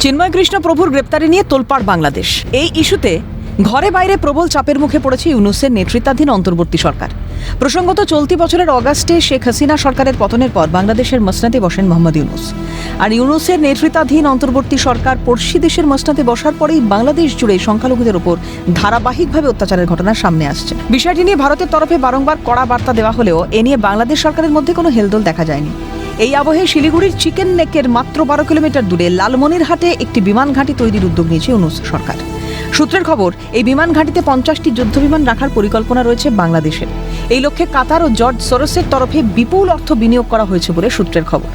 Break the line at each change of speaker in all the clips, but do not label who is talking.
চিন্ময় কৃষ্ণ প্রভুর গ্রেপ্তারি নিয়ে তোলপাড় বাংলাদেশ। এই ইস্যুতে ঘরে বাইরে প্রবল চাপের মুখে পড়েছে ইউনূসের নেতৃত্বাধীন অন্তর্বর্তী সরকার। প্রসঙ্গত, চলতি বছরের অগাস্টে শেখ হাসিনা সরকারের পতনের পর বাংলাদেশের মসনদে বসেন মোহাম্মদ ইউনূস। আর ইউনূসের নেতৃত্বাধীন অন্তর্বর্তী সরকার পড়শি দেশের মসনদে বসার পরেই বাংলাদেশ জুড়ে সংখ্যালঘুদের ওপর ধারাবাহিকভাবে অত্যাচারের ঘটনা সামনে আসছে। বিষয়টি নিয়ে ভারতের তরফে বারংবার কড়া বার্তা দেওয়া হলেও এ নিয়ে বাংলাদেশ সরকারের মধ্যে কোনো হেলদোল দেখা যায়নি। এই আবহে শিলিগুড়ির চিকেন নেকের মাত্র 12 কিলোমিটার দূরে লালমনিরহাটে একটি বিমান ঘাঁটি তৈরির উদ্যোগ নিয়েছে ইউনূস সরকার। সূত্রের খবর, এই বিমান ঘাঁটিতে 50টি যুদ্ধবিমান রাখার পরিকল্পনা রয়েছে বাংলাদেশের। এই লক্ষ্যে কাতার ও জর্জ সোরসের তরফে বিপুল অর্থ বিনিয়োগ করা হয়েছে বলে সূত্রের খবর।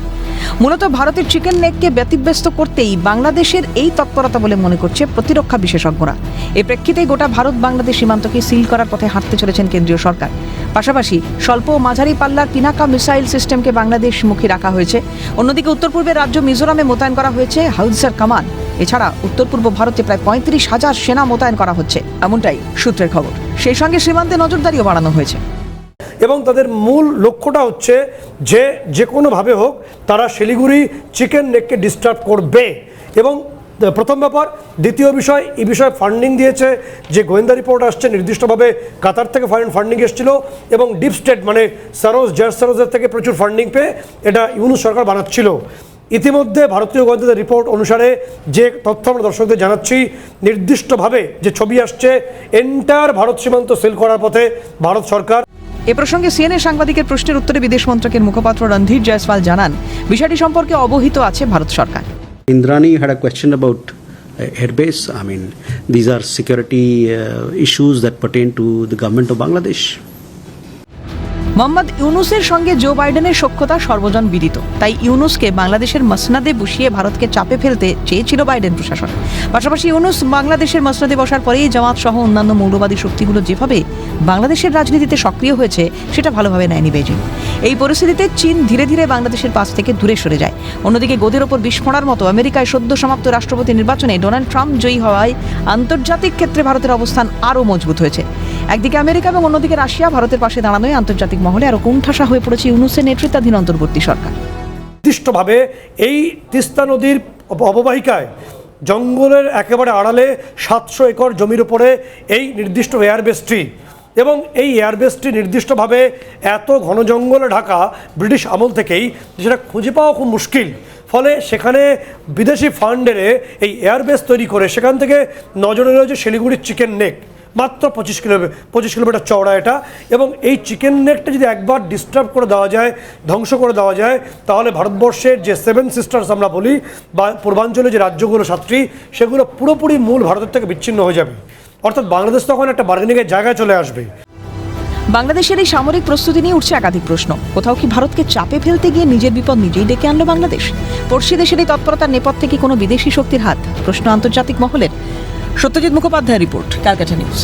মূলত ভারতের চিকেন নেককে ব্যতিব্যস্ত করতেই বাংলাদেশের এই তৎপরতা বলে মনে করছে প্রতিরক্ষা বিশেষজ্ঞরা। এ প্রেক্ষিতে গোটা ভারত বাংলাদেশ সীমান্তকে সিল করার পথে হাঁটতে চলেছেন কেন্দ্রীয় সরকার। পাশাপাশি স্বল্প ও মাঝারি পাল্লার পিনাকা মিসাইল সিস্টেমকে বাংলাদেশ মুখী রাখা হয়েছে। অন্যদিকে উত্তর পূর্বের রাজ্য মিজোরামে মোতায়েন করা হয়েছে হাউজিসার কামান। এছাড়া উত্তর পূর্ব ভারতে প্রায় 35,000 সেনা মোতায়েন করা হচ্ছে, এমনটাই সূত্রের খবর। সেই সঙ্গে সীমান্তে নজরদারিও বাড়ানো হয়েছে।
এবং তাদের মূল লক্ষ্যটা হচ্ছে যে কোনোভাবে হোক তারা শিলিগুড়ি চিকেন নেককে ডিস্টার্ব করবে। এবং প্রথম ব্যাপার। দ্বিতীয় বিষয়, এই বিষয়ে ফান্ডিং দিয়েছে, যে গোয়েন্দা রিপোর্ট আসছে নির্দিষ্টভাবে কাতার থেকে ফান্ডিং এসেছিল এবং ডিপ স্টেট মানে জর্জ সোরসের থেকে প্রচুর ফান্ডিং পেয়ে এটা ইউনূস সরকার বানাচ্ছিল। ইতিমধ্যে ভারতীয় গোয়েন্দাদের রিপোর্ট অনুসারে যে তথ্য আমরা দর্শকদের জানাচ্ছি, নির্দিষ্টভাবে যে ছবি আসছে, এন্টায়ার ভারত সীমান্ত সিল করার পথে ভারত সরকার।
এ প্রসঙ্গে সিএনএ সাংবাদিকের প্রশ্নের উত্তরে বিদেশ মন্ত্রকের মুখপাত্র রণধীর জয়সওয়াল জানান, বিষয়টি সম্পর্কে অবহিত আছে ভারত সরকার।
Indrani had a question about airbase. I mean, these are security issues that pertain to the government of Bangladesh.
Mohammad ইউনূসের সঙ্গে জো বাইডেনের সখ্যতা সর্বজন বিদিত। তাই ইউনূসকে বাংলাদেশের মসনদে বসিয়ে ভারতকে চাপে ফেলতে চেয়েছিল বাইডেন প্রশাসন। পাশাপাশি ইউনূস বাংলাদেশের মসনদে বসার পরেই জামাত সহ অন্যান্য মৌলবাদী শক্তিগুলো যেভাবে বাংলাদেশের রাজনীতিতে সক্রিয় হয়েছে সেটা ভালোভাবে নেয়নি বেজিং। এই পরিস্থিতিতে চীন ধীরে ধীরে বাংলাদেশের পাশ থেকে দূরে সরে যায়। অন্যদিকে গদির ওপর বিষ ফোঁড়ার মতো আমেরিকায় সদ্য সমাপ্ত রাষ্ট্রপতি নির্বাচনে ডোনাল্ড ট্রাম্প জয়ী হওয়ায় আন্তর্জাতিক ক্ষেত্রে ভারতের অবস্থান আরও মজবুত হয়েছে। একদিকে আমেরিকা এবং অন্যদিকে রাশিয়া ভারতের পাশে দাঁড়ানোয় আন্তর্জাতিক মহলে আরো কোণঠাসা হয়ে পড়েছে ইউনূসের নেতৃত্বাধীন অন্তর্বর্তী সরকার।
নির্দিষ্টভাবে এই তিস্তা নদীর অববাহিকায় জঙ্গলের একেবারে আড়ালে 700 একর জমির উপরে এই নির্দিষ্ট এয়ারবেসটি, এবং এই এয়ারবেসটি নির্দিষ্টভাবে এত ঘন জঙ্গলে ঢাকা ব্রিটিশ আমল থেকেই, যেটা খুঁজে পাওয়া খুব মুশকিল। ফলে সেখানে বিদেশি ফান্ডেরে এই এয়ারবেস তৈরি করে সেখান থেকে নজরে রয়েছে শিলিগুড়ির চিকেন নেক, মাত্র 25 কিলোমিটার চওড়া এটা। এবং এই চিকেন নেকটা যদি একবার ডিস্টার্ব করে দেওয়া যায়, ধ্বংস করে দেওয়া যায়, তাহলে ভারতবর্ষের যে 7 সিস্টার্স আমরা বলি বা পূর্বাঞ্চলে যে রাজ্যগুলো 7টি, সেগুলো পুরোপুরি মূল ভারতের থেকে বিচ্ছিন্ন হয়ে যাবে। অর্থাৎ বাংলাদেশ তখন একটা বার্গেনিংয়ের জায়গায় চলে আসবে।
বাংলাদেশের এই সামরিক প্রস্তুতি নিয়ে উঠছে একাধিক প্রশ্ন। কোথাও কি ভারতকে চাপে ফেলতে গিয়ে নিজের বিপদ নিজেই ডেকে আনলো বাংলাদেশ? পড়শি দেশের এই তৎপরতার নেপথ্যে কি কোনো বিদেশি শক্তির হাত? প্রশ্ন আন্তর্জাতিক মহলের। Satyajit Mukhopadhyay report, Calcutta news.